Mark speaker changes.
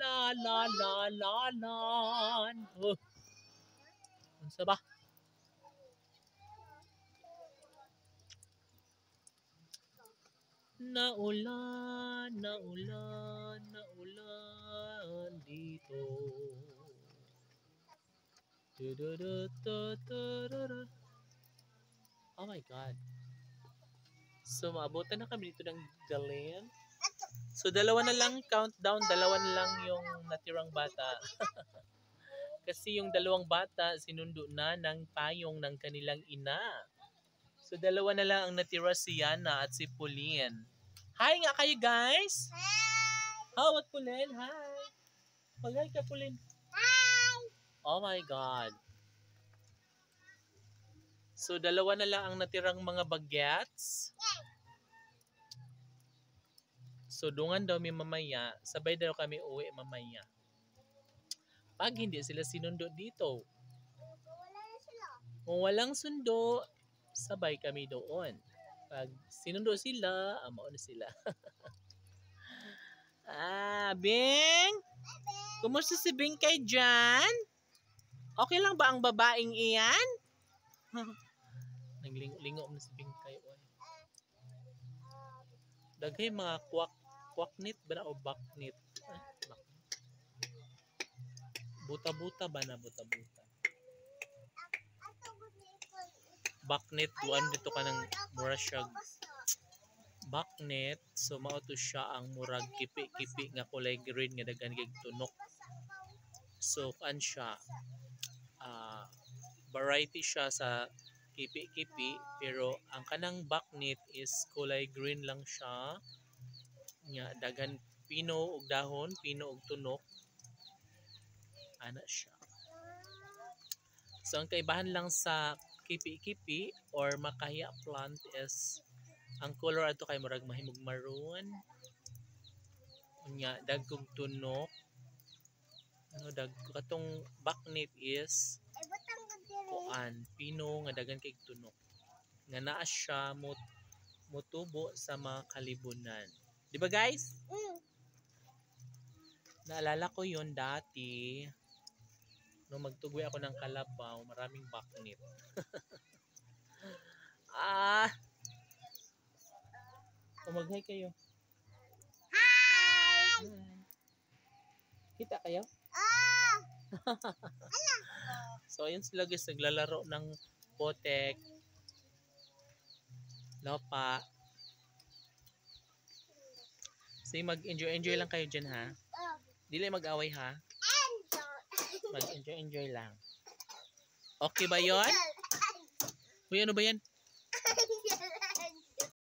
Speaker 1: la la la la la. Oh, unsa ba? Naulan, naulan, naulan dito. Du-du-du-tu-tu-du-du. Oh my God. So, maabutan na kami dito ng Galen. So, dalawa na lang countdown. Dalawa na lang yung natirang bata. Kasi yung dalawang bata, sinundo na ng payong ng kanilang ina. So, dalawa na lang ang natira, si Yana at si Pauline. Hi nga kayo, guys! Hi! What, Pauline? Hi! Mag-hi ka, Pauline. Hi! Oh my God. So, dalawa na lang ang natirang mga bagets. So, dungan daw may mamaya. Sabay daw kami uwi mamaya. Pag hindi sila sinundo dito. Kung walang sundo, sabay kami doon. Pag sinundo sila, amo na sila. Bing! Kumusta si Bing kay Jan? Okay lang ba ang babaeng iyan? Naglingo-lingo na si Bing kay Oy. Daghay mga kwaknit ba na o baknit? Buta-buta ba na buta-buta? Baknit, duan dito ka ng mura siya baknet. So mao to siya ang murag kipi-kipi nga kulay green nga daghan kay tunok. So kan siya variety siya sa kipi-kipi, pero ang kanang baknet is kulay green lang siya. Nya daghan pino og dahon, pino og tunok. Ana siya. So ang kaibahan lang sa kipi-kipi or makahiya plant is ang color ato kay murag mahimog maroon. Unya dagkog tunok. Ano katong baknit is kuan pino nga daghan kay tunok. Nga naa siya motubo sa mga kalibunan. Di ba guys? Naalala ko yon dati. Nung magtugoy ako ng kalabaw, maraming baknit. Mag-hi kayo. Hi! Kita kayo? So, ayun sila guys, naglalaro ng potek, lopa. So, mag-enjoy lang kayo dyan, ha? Dili mag-away, ha? Mag-enjoy lang. Okay ba yon? Uy, ano ba yan?